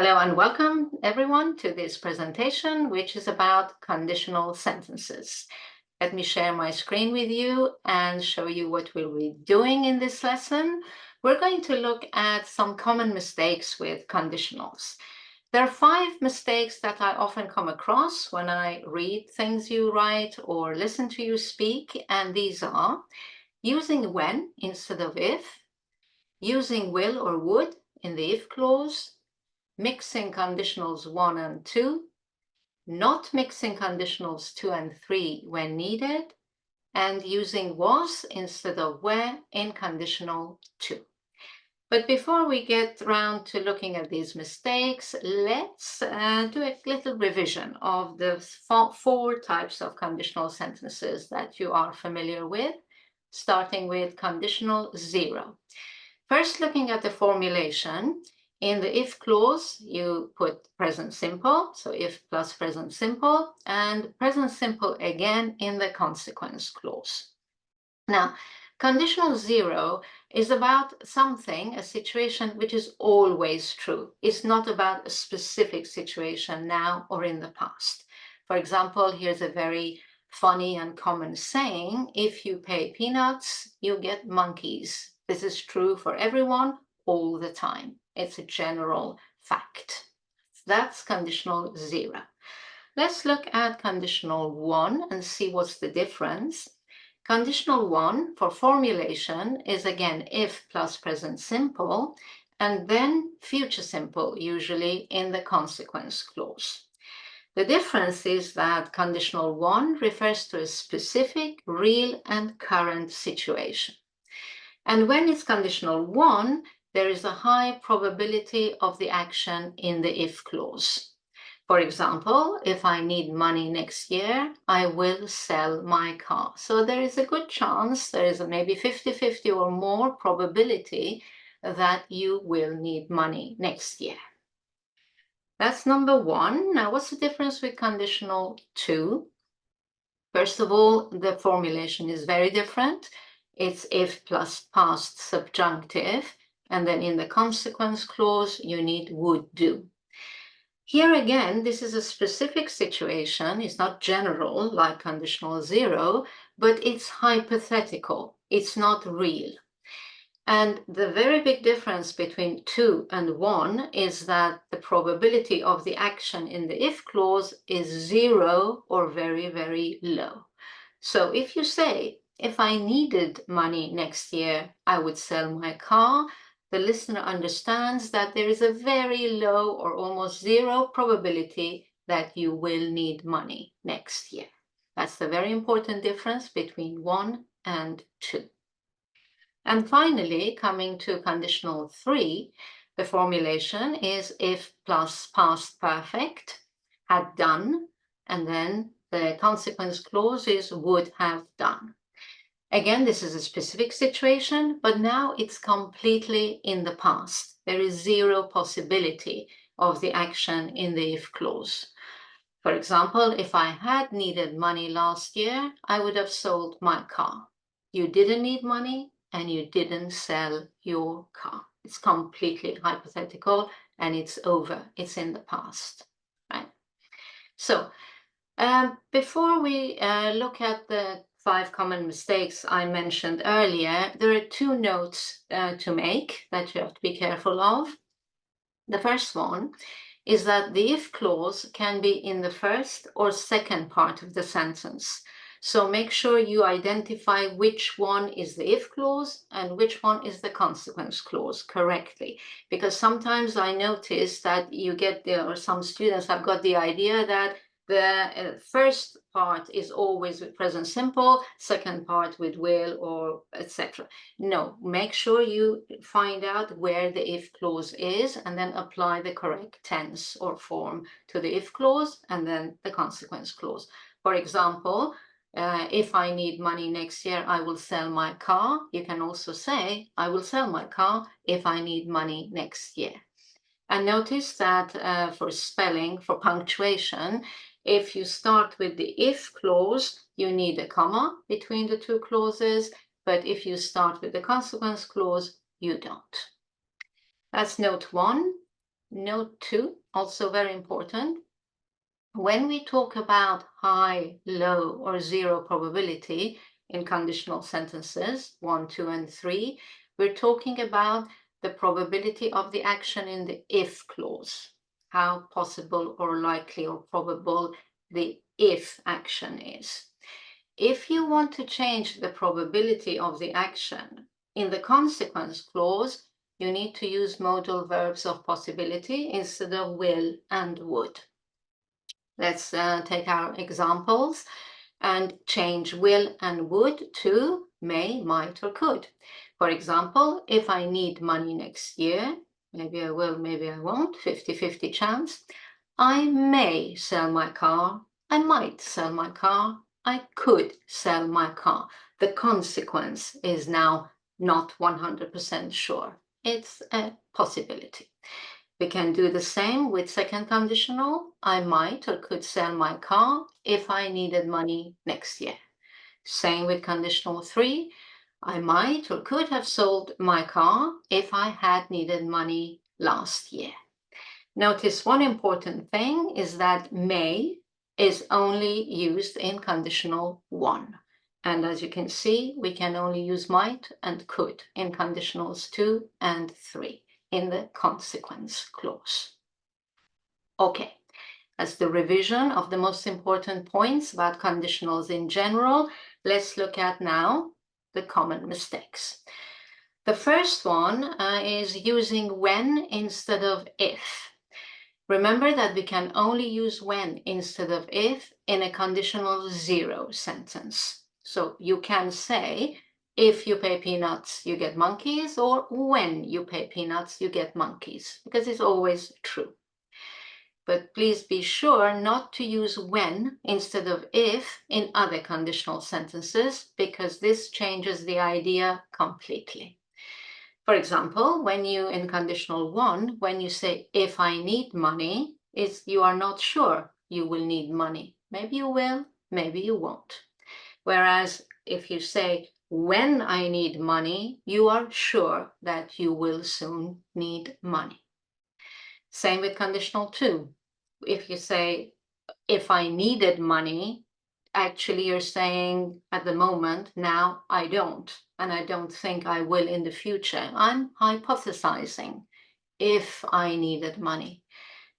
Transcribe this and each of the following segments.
Hello and welcome everyone to this presentation, which is about conditional sentences. Let me share my screen with you and show you what we'll be doing in this lesson. We're going to look at some common mistakes with conditionals. There are 5 mistakes that I often come across when I read things you write or listen to you speak, and these are using when instead of if, using will or would in the if clause, mixing conditionals 1 and 2, not mixing conditionals 2 and 3 when needed, and using was instead of were in conditional 2. But before we get around to looking at these mistakes, let's do a little revision of the 4 types of conditional sentences that you are familiar with, starting with conditional 0. First, looking at the formulation. In the if clause, you put present simple, so if plus present simple, and present simple again in the consequence clause. Now, conditional 0 is about something, a situation which is always true. It's not about a specific situation now or in the past. For example, here's a very funny and common saying: if you pay peanuts, you get monkeys. This is true for everyone all the time. It's a general fact. That's conditional 0. Let's look at conditional 1 and see what's the difference. Conditional 1 for formulation is again if plus present simple, and then future simple, usually in the consequence clause. The difference is that conditional 1 refers to a specific, real, and current situation. And when it's conditional 1, there is a high probability of the action in the if clause. For example, if I need money next year, I will sell my car. So there is a good chance, there is a maybe 50-50 or more probability that you will need money next year. That's number 1. Now, what's the difference with conditional 2? First of all, the formulation is very different. It's if plus past subjunctive, and then in the consequence clause, you need would do. Here again, this is a specific situation. It's not general like conditional 0, but it's hypothetical. It's not real. And the very big difference between 2 and 1 is that the probability of the action in the if clause is 0 or very, very low. So if you say, if I needed money next year, I would sell my car, the listener understands that there is a very low or almost 0 probability that you will need money next year. That's the very important difference between 1 and 2. And finally, coming to conditional 3, the formulation is if plus past perfect, had done, and then the consequence clause is would have done. Again, this is a specific situation, but now it's completely in the past. There is 0 possibility of the action in the if clause. For example, if I had needed money last year, I would have sold my car. You didn't need money and you didn't sell your car. It's completely hypothetical and it's over. It's in the past, right? So before we look at the 5 common mistakes I mentioned earlier, there are 2 notes to make that you have to be careful of. The first one is that the if clause can be in the first or second part of the sentence. So make sure you identify which one is the if clause and which one is the consequence clause correctly. Because sometimes I notice that you get or some students have got the idea that the first part is always with present simple, second part with will or etc. No, make sure you find out where the if clause is and then apply the correct tense or form to the if clause and then the consequence clause. For example, if I need money next year, I will sell my car. You can also say, I will sell my car if I need money next year. And notice that for spelling, for punctuation, if you start with the if clause, you need a comma between the 2 clauses, but if you start with the consequence clause, you don't. That's note 1. Note 2, also very important. When we talk about high, low, or zero probability in conditional sentences, 1, 2, and 3, we're talking about the probability of the action in the if clause, how possible or likely or probable the if action is. If you want to change the probability of the action in the consequence clause, you need to use modal verbs of possibility instead of will and would. Let's take our examples and change will and would to may, might, or could. For example, if I need money next year, maybe I will, maybe I won't, 50-50 chance, I may sell my car, I might sell my car, I could sell my car. The consequence is now not 100% sure. It's a possibility. We can do the same with second conditional. I might or could sell my car if I needed money next year. Same with conditional 3. I might or could have sold my car if I had needed money last year. Notice one important thing is that may is only used in conditional 1. And as you can see, we can only use might and could in conditionals 2 and 3 in the consequence clause. Okay, that's the revision of the most important points about conditionals in general. Let's look at now the common mistakes. The first one is using when instead of if. Remember that we can only use when instead of if in a conditional 0 sentence. So you can say, if you pay peanuts, you get monkeys, or when you pay peanuts, you get monkeys, because it's always true. But please be sure not to use when instead of if in other conditional sentences, because this changes the idea completely. For example, when you, in conditional 1, when you say, if I need money, you are not sure you will need money. Maybe you will, maybe you won't. Whereas if you say, when I need money, you are sure that you will soon need money. Same with conditional 2. If you say, if I needed money, actually you're saying at the moment, now I don't, and I don't think I will in the future. I'm hypothesizing if I needed money.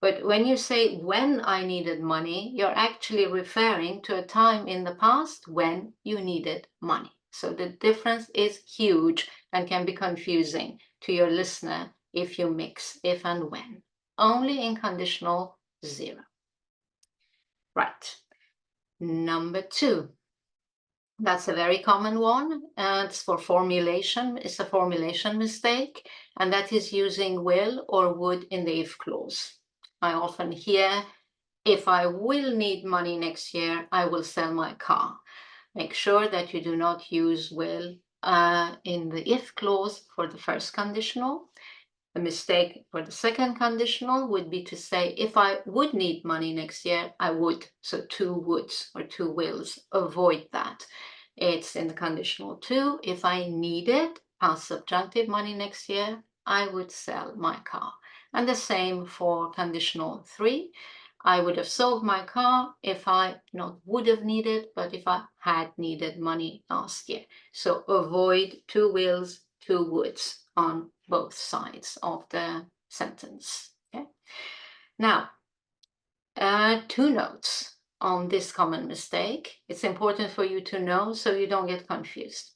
But when you say when I needed money, you're actually referring to a time in the past when you needed money. So the difference is huge and can be confusing to your listener if you mix if and when. Only in conditional 0. Right. Number 2. That's a very common one. It's for formulation. It's a formulation mistake, and that is using will or would in the if clause. I often hear, if I will need money next year, I will sell my car. Make sure that you do not use will in the if clause for the first conditional. A mistake for the second conditional would be to say, if I would need money next year, I would. So 2 woulds or 2 wills. Avoid that. It's in the conditional 2. If I needed past subjunctive money next year, I would sell my car. And the same for conditional 3. I would have sold my car if I not would have needed, but if I had needed money last year. So avoid 2 wills, 2 woulds on both sides of the sentence. Okay? Now, 2 notes on this common mistake. It's important for you to know so you don't get confused.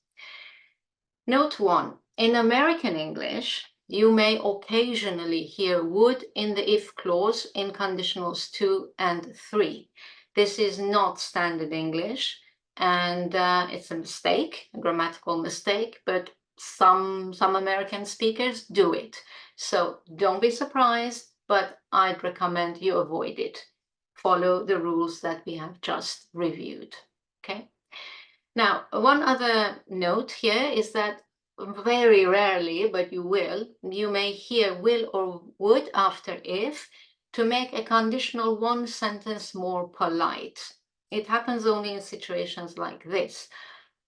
Note 1. In American English, you may occasionally hear would in the if clause in conditionals 2 and 3. This is not standard English, and it's a mistake, a grammatical mistake, but some American speakers do it. So don't be surprised, but I'd recommend you avoid it. Follow the rules that we have just reviewed, okay? Now, one other note here is that very rarely, but you may hear will or would after if to make a conditional 1 sentence more polite. It happens only in situations like this.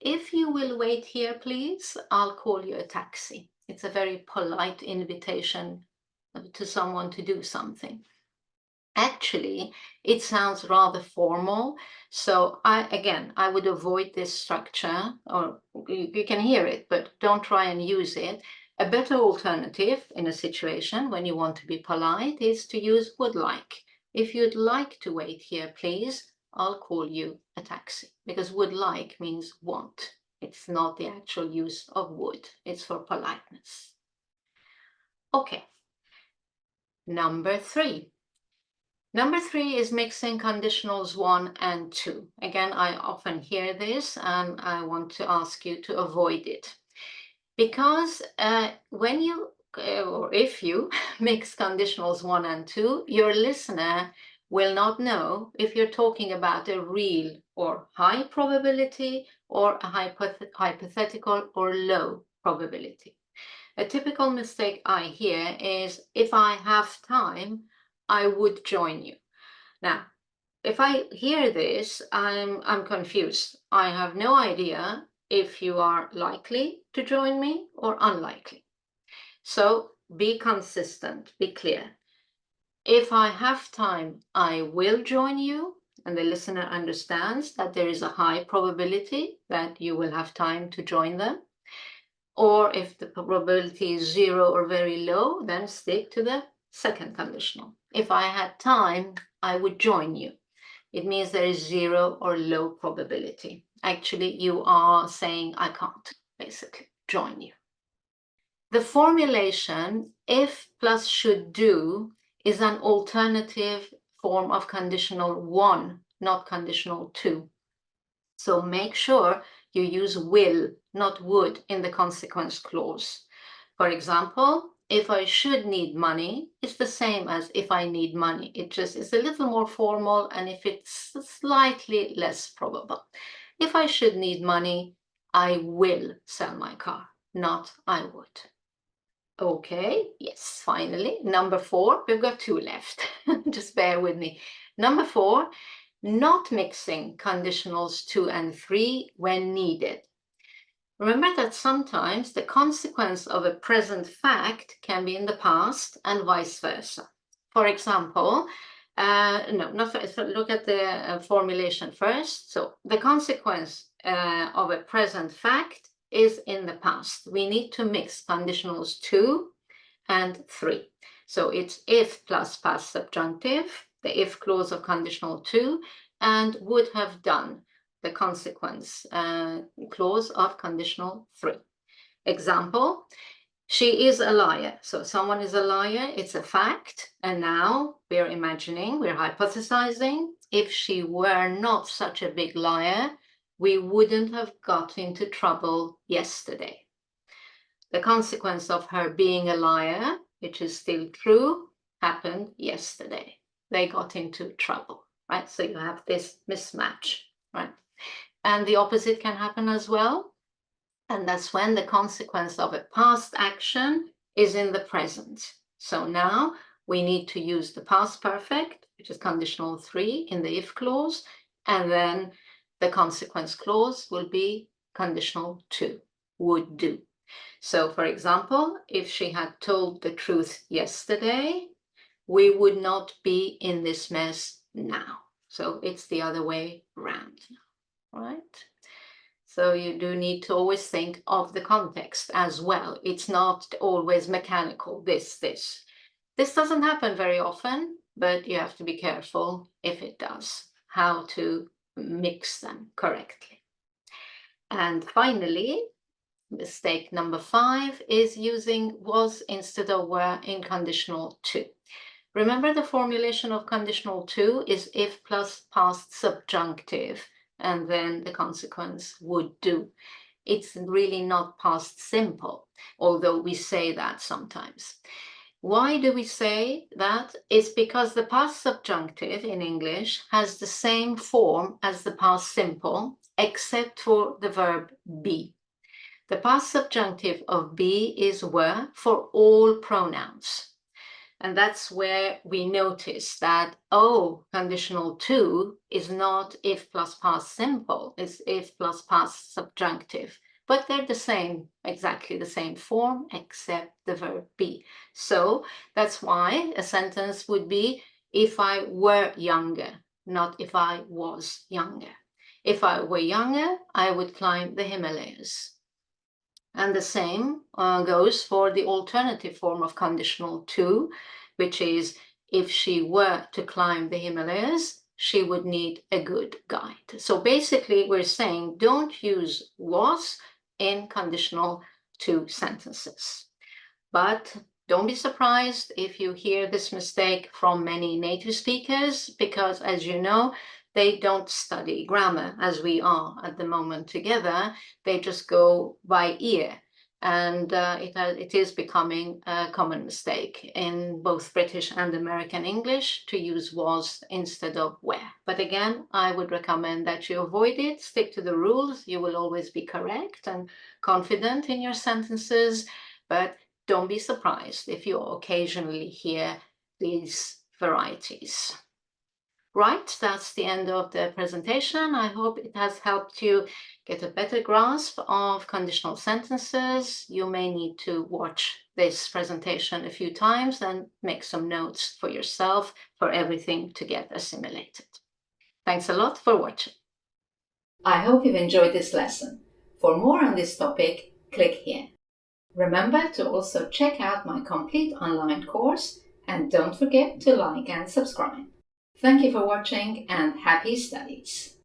If you will wait here, please, I'll call you a taxi. It's a very polite invitation to someone to do something. Actually, it sounds rather formal. So I would avoid this structure, or you can hear it, but don't try and use it. A better alternative in a situation when you want to be polite is to use would like. If you'd like to wait here, please, I'll call you a taxi, because would like means want. It's not the actual use of would. It's for politeness. Okay. Number 3. Number 3 is mixing conditionals 1 and 2. Again, I often hear this and I want to ask you to avoid it. Because when you, or if you mix conditionals 1 and 2, your listener will not know if you're talking about a real or high probability or a hypothetical or low probability. A typical mistake I hear is, if I have time, I would join you. Now, if I hear this, I'm confused. I have no idea if you are likely to join me or unlikely. So be consistent, be clear. If I have time, I will join you, and the listener understands that there is a high probability that you will have time to join them. Or if the probability is 0 or very low, then stick to the second conditional. If I had time, I would join you. It means there is 0 or low probability. Actually, you are saying I can't, basically, join you. The formulation if plus should do is an alternative form of conditional 1, not conditional 2. So make sure you use will, not would, in the consequence clause. For example, if I should need money, it's the same as if I need money. It just is a little more formal, and if it's slightly less probable. If I should need money, I will sell my car, not I would. Okay, yes, finally. Number 4, we've got 2 left. Just bear with me. Number 4, not mixing conditionals 2 and 3 when needed. Remember that sometimes the consequence of a present fact can be in the past and vice versa. For example, look at the formulation first. So the consequence of a present fact is in the past. We need to mix conditionals 2 and 3. So it's if plus past subjunctive, the if clause of conditional 2, and would have done, the consequence clause of conditional 3. Example, she is a liar. So someone is a liar, it's a fact, and now we're imagining, we're hypothesizing, if she were not such a big liar, we wouldn't have got into trouble yesterday. The consequence of her being a liar, which is still true, happened yesterday. They got into trouble, right? So you have this mismatch, right? And the opposite can happen as well. And that's when the consequence of a past action is in the present. So now we need to use the past perfect, which is conditional 3 in the if clause, and then the consequence clause will be conditional 2, would do. So for example, if she had told the truth yesterday, we would not be in this mess now. So it's the other way around, right? So you do need to always think of the context as well. It's not always mechanical, this. This doesn't happen very often, but you have to be careful if it does, how to mix them correctly. And finally, mistake number 5 is using was instead of were in conditional 2. Remember, the formulation of conditional 2 is if plus past subjunctive, and then the consequence would do. It's really not past simple, although we say that sometimes. Why do we say that? It's because the past subjunctive in English has the same form as the past simple, except for the verb be. The past subjunctive of be is were for all pronouns. And that's where we notice that, oh, conditional 2 is not if plus past simple, it's if plus past subjunctive. but they're the same, exactly the same form, except the verb be. So that's why a sentence would be, if I were younger, not if I was younger. If I were younger, I would climb the Himalayas. And the same goes for the alternative form of conditional to, which is, if she were to climb the Himalayas, she would need a good guide. So basically, we're saying don't use was in conditional to sentences. But don't be surprised if you hear this mistake from many native speakers, because as you know, they don't study grammar as we are at the moment together. They just go by ear. And it is becoming a common mistake in both British and American English to use was instead of were. But again, I would recommend that you avoid it, stick to the rules. You will always be correct and confident in your sentences, but don't be surprised if you occasionally hear these varieties. Right, that's the end of the presentation. I hope it has helped you get a better grasp of conditional sentences. You may need to watch this presentation a few times and make some notes for yourself for everything to get assimilated. Thanks a lot for watching. I hope you've enjoyed this lesson. For more on this topic, click here. Remember to also check out my complete online course, and don't forget to like and subscribe. Thank you for watching and happy studies!